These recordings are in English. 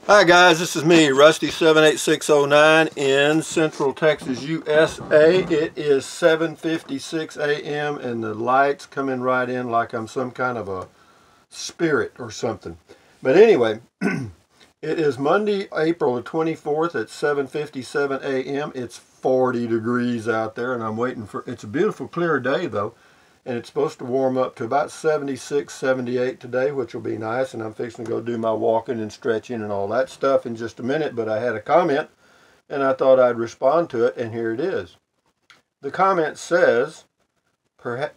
Hi guys, this is me, Rusty78609 in Central Texas, USA. It is 7:56 a.m. and the lights coming right in like I'm some kind of a spirit or something. But anyway, it is Monday, April the 24th at 7:57 a.m. It's 40 degrees out there and I'm waiting for, it's a beautiful clear day though. And it's supposed to warm up to about 76, 78 today, which will be nice. And I'm fixing to go do my walking and stretching and all that stuff in just a minute. But I had a comment, and I thought I'd respond to it, and here it is. The comment says, perhaps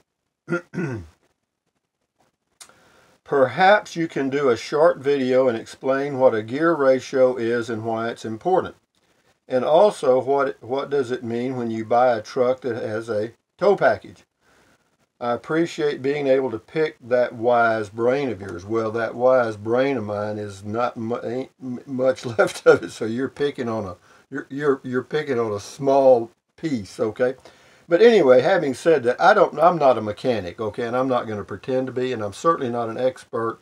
you can do a short video and explain what a gear ratio is and why it's important. And also, what does it mean when you buy a truck that has a tow package? I appreciate being able to pick that wise brain of yours. Well, that wise brain of mine is not ain't much left of it, so you're picking on a you're picking on a small piece, okay? But anyway, having said that, I'm not a mechanic, okay, and I'm not going to pretend to be, and I'm certainly not an expert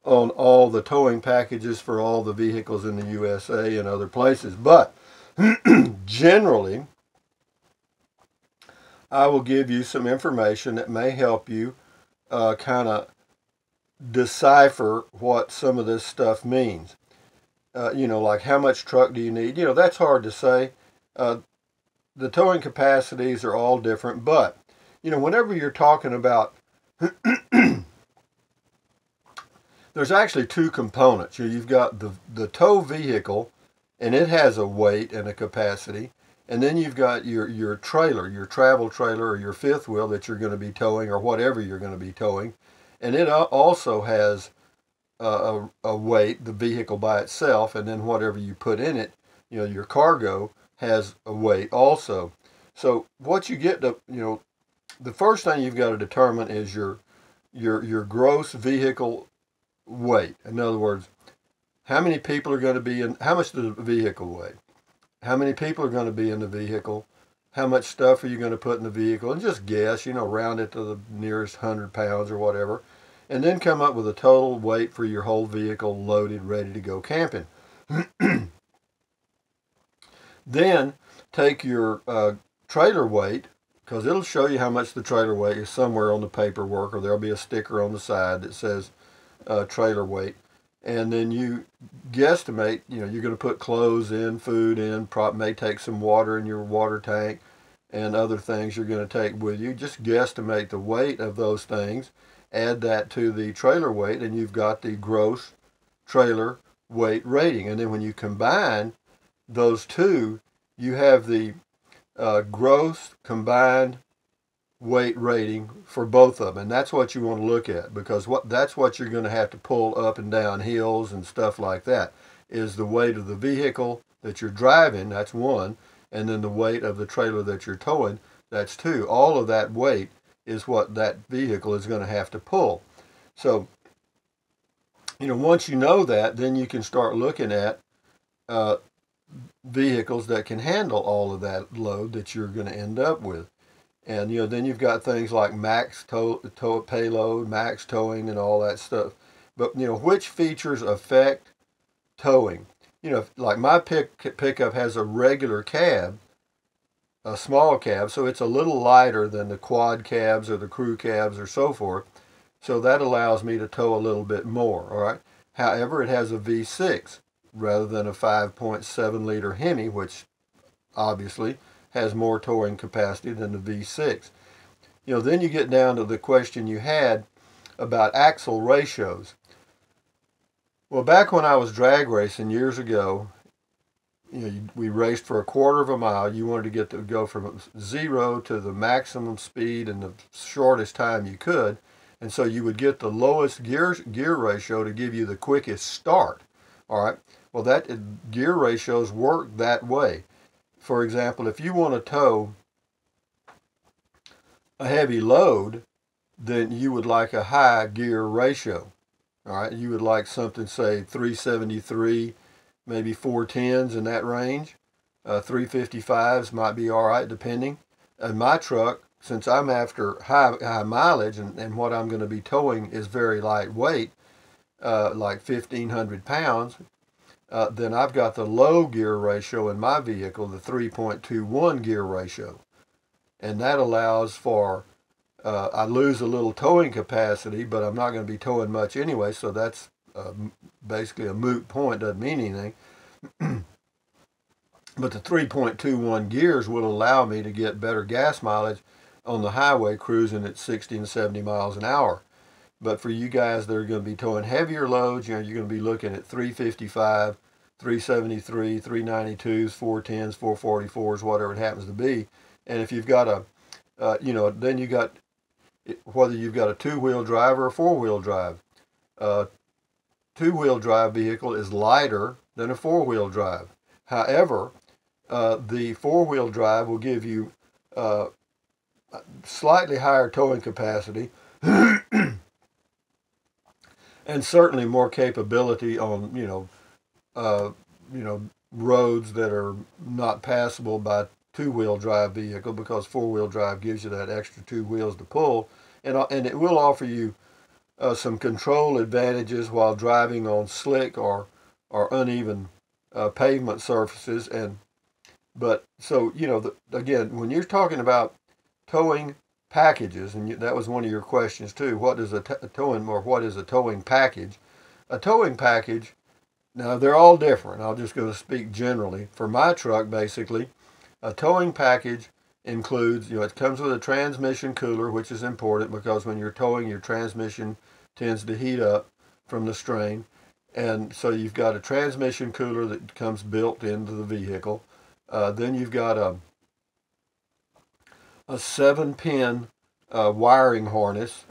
on all the towing packages for all the vehicles in the USA and other places, but generally, I will give you some information that may help you kind of decipher what some of this stuff means. Like how much truck do you need? That's hard to say. The towing capacities are all different, but, whenever you're talking about, there's actually two components. You've got the tow vehicle, and it has a weight and a capacity. And then you've got your trailer, your travel trailer or your fifth wheel that you're going to be towing or whatever you're going to be towing. And it also has a weight, the vehicle by itself, and then whatever you put in it, your cargo has a weight also. So what you get to, the first thing you've got to determine is your gross vehicle weight. In other words, how many people are going to be in, how much does the vehicle weigh? How many people are going to be in the vehicle? How much stuff are you going to put in the vehicle? And just guess, round it to the nearest 100 pounds or whatever. And then come up with a total weight for your whole vehicle loaded, ready to go camping. Then take your trailer weight, because it'll show you how much the trailer weight is somewhere on the paperwork, or there'll be a sticker on the side that says trailer weight. And then you guesstimate, you're going to put clothes in, food in, may take some water in your water tank and other things you're going to take with you. Just guesstimate the weight of those things, add that to the trailer weight, and you've got the gross trailer weight rating. And then when you combine those two, you have the gross combined weight rating for both of them, and that's what you want to look at, because that's what you're going to have to pull up and down hills and stuff like that, is the weight of the vehicle that you're driving, that's one, and then the weight of the trailer that you're towing, that's two. All of that weight is what that vehicle is going to have to pull. So, once you know that, then you can start looking at vehicles that can handle all of that load that you're going to end up with. And, then you've got things like max tow payload, max towing, and all that stuff. But, which features affect towing? Like my pickup has a regular cab, a small cab, so it's a little lighter than the quad cabs or the crew cabs or so forth. So that allows me to tow a little bit more, all right? However, it has a V6 rather than a 5.7 liter Hemi, which obviously has more towing capacity than the V6. Then you get down to the question you had about axle ratios. Well, back when I was drag racing years ago, we raced for a quarter of a mile. You wanted to get to go from 0 to the maximum speed in the shortest time you could, and so you would get the lowest gear ratio to give you the quickest start. All right. Well, that gear ratios work that way. For example, if you want to tow a heavy load, then you would like a high gear ratio. All right, you would like something, say 373, maybe 410s in that range. 355s might be all right, depending. In my truck, since I'm after high mileage and what I'm going to be towing is very lightweight, like 1,500 pounds, then I've got the low gear ratio in my vehicle, the 3.21 gear ratio. And that allows for, I lose a little towing capacity, but I'm not going to be towing much anyway, so that's basically a moot point, doesn't mean anything. But the 3.21 gears will allow me to get better gas mileage on the highway cruising at 60 and 70 miles an hour. But for you guys that are going to be towing heavier loads, you're going to be looking at 355, 373, 392s, 410s, 444s, whatever it happens to be. And if you've got a, then you got, whether you've got a two-wheel drive or a four-wheel drive. Two-wheel drive vehicle is lighter than a four-wheel drive. However, the four-wheel drive will give you slightly higher towing capacity and certainly more capability on roads that are not passable by two-wheel drive vehicle, because four-wheel drive gives you that extra two wheels to pull, and it will offer you some control advantages while driving on slick or uneven pavement surfaces. But so again, when you're talking about towing packages, and that was one of your questions too, what is a towing package? A towing package, now they're all different. I'm just going to speak generally. For my truck, basically, a towing package includes, it comes with a transmission cooler, which is important because when you're towing, your transmission tends to heat up from the strain. And so you've got a transmission cooler that comes built into the vehicle. Then you've got a 7-pin wiring harness,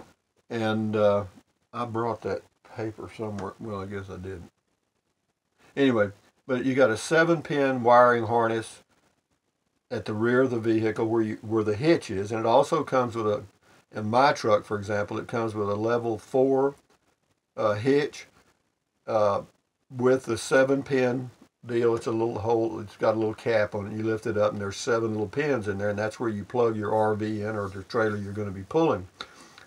and I brought that paper somewhere. Well, I guess I didn't. Anyway, but you got a 7-pin wiring harness at the rear of the vehicle where the hitch is, and it also comes with in my truck, for example, it comes with a level 4 hitch with the 7-pin deal. It's a little hole, it's got a little cap on it. You lift it up and there's 7 little pins in there, and that's where you plug your RV in or the trailer you're going to be pulling.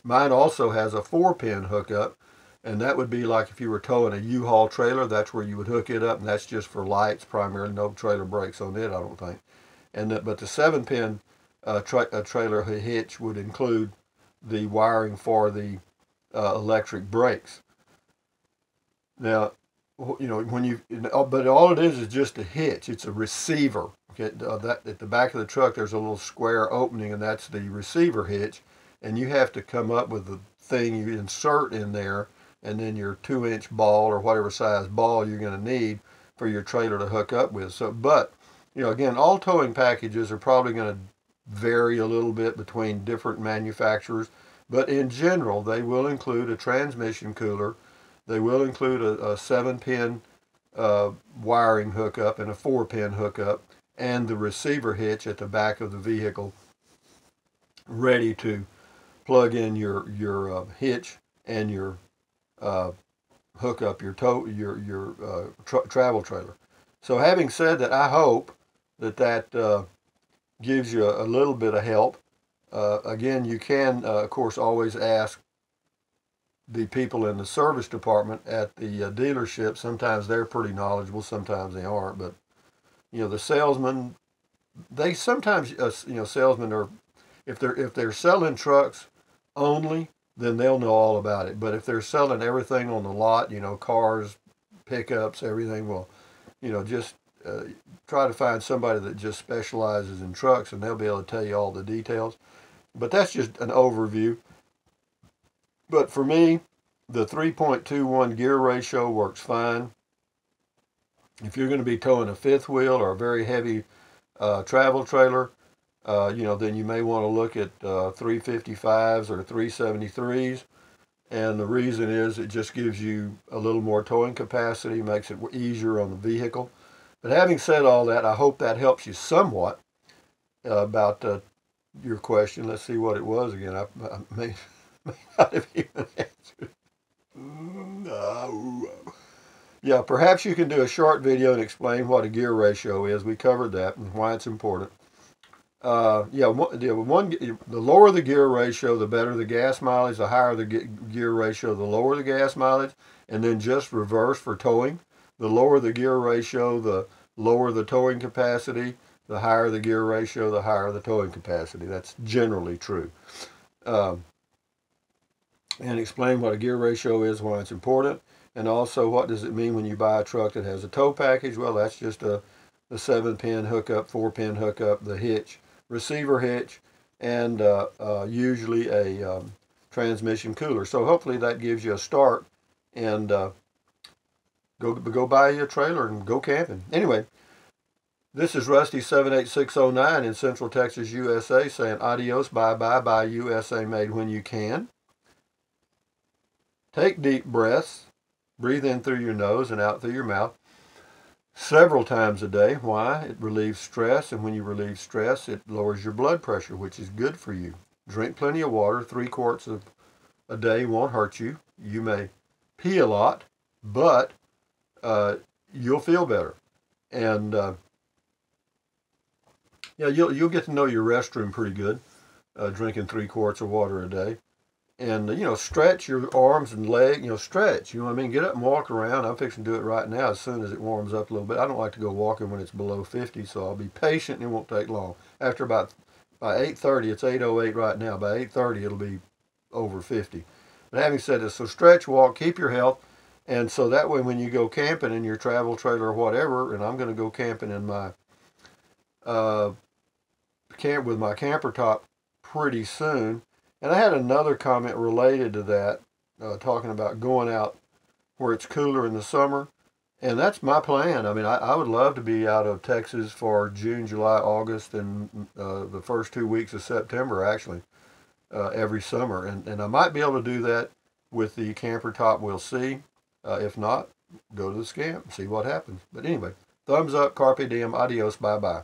Mine also has a 4-pin hookup, and that would be like if you were towing a U-Haul trailer, that's where you would hook it up, and that's just for lights primarily. No trailer brakes on it, I don't think. But the 7-pin trailer hitch would include the wiring for the electric brakes. Now, but all it is just a hitch. It's a receiver. Okay, that at the back of the truck, there's a little square opening, and that's the receiver hitch. And you have to come up with the thing you insert in there, and then your 2-inch ball or whatever size ball you're going to need for your trailer to hook up with. So, but again, all towing packages are probably going to vary a little bit between different manufacturers, but in general, they will include a transmission cooler. They will include a 7-pin wiring hookup and a 4-pin hookup, and the receiver hitch at the back of the vehicle, ready to plug in your hitch and your hook up your travel trailer. So having said that, I hope that gives you a little bit of help. Again, you can, of course, always ask the people in the service department at the dealership. Sometimes they're pretty knowledgeable, sometimes they aren't. But the salesmen, they sometimes salesmen are, if they're selling trucks only, then they'll know all about it. But if they're selling everything on the lot, cars, pickups, everything, well, just try to find somebody that just specializes in trucks, and they'll be able to tell you all the details. But that's just an overview. But for me, the 3.21 gear ratio works fine. If you're going to be towing a fifth wheel or a very heavy travel trailer, then you may want to look at 355s or 373s. And the reason is it just gives you a little more towing capacity, makes it easier on the vehicle. But having said all that, I hope that helps you somewhat about your question. Let's see what it was again. I may not have even answered. No. Yeah, perhaps you can do a short video and explain what a gear ratio is. We covered that and why it's important. The lower the gear ratio, the better the gas mileage. The higher the gear ratio, the lower the gas mileage. And then just reverse for towing. the lower the gear ratio, the lower the towing capacity. The higher the gear ratio, the higher the towing capacity. That's generally true. And explain what a gear ratio is, why it's important, and also what does it mean when you buy a truck that has a tow package. Well, that's just the 7-pin hookup, 4-pin hookup, the hitch, receiver hitch, and usually a transmission cooler. So hopefully that gives you a start, and go buy you a trailer and go camping. Anyway, this is Rusty 78609 in Central Texas, USA, saying adios, bye-bye, bye USA, made when you can. Take deep breaths. Breathe in through your nose and out through your mouth several times a day. Why? It relieves stress, and when you relieve stress, it lowers your blood pressure, which is good for you. Drink plenty of water. 3 quarts a day won't hurt you. You may pee a lot, but you'll feel better. And yeah, you'll get to know your restroom pretty good, drinking 3 quarts of water a day. And, stretch your arms and legs, stretch, what I mean? Get up and walk around. I'm fixing to do it right now as soon as it warms up a little bit. I don't like to go walking when it's below 50, so I'll be patient and it won't take long. After by 8:30, it's 8:08 right now. By 8:30, it'll be over 50. But having said this, so stretch, walk, keep your health. And so that way when you go camping in your travel trailer or whatever, and I'm going to go camping in my camp with my camper top pretty soon. And I had another comment related to that, talking about going out where it's cooler in the summer. And that's my plan. I mean, I would love to be out of Texas for June, July, August, and the first 2 weeks of September, actually, every summer. And I might be able to do that with the camper top. We'll see. If not, go to the scamp and see what happens. But anyway, thumbs up, carpe diem, adios, bye-bye.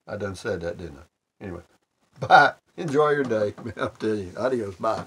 I done said that, didn't I? Anyway, bye. Enjoy your day. I'll tell you. Adios. Bye.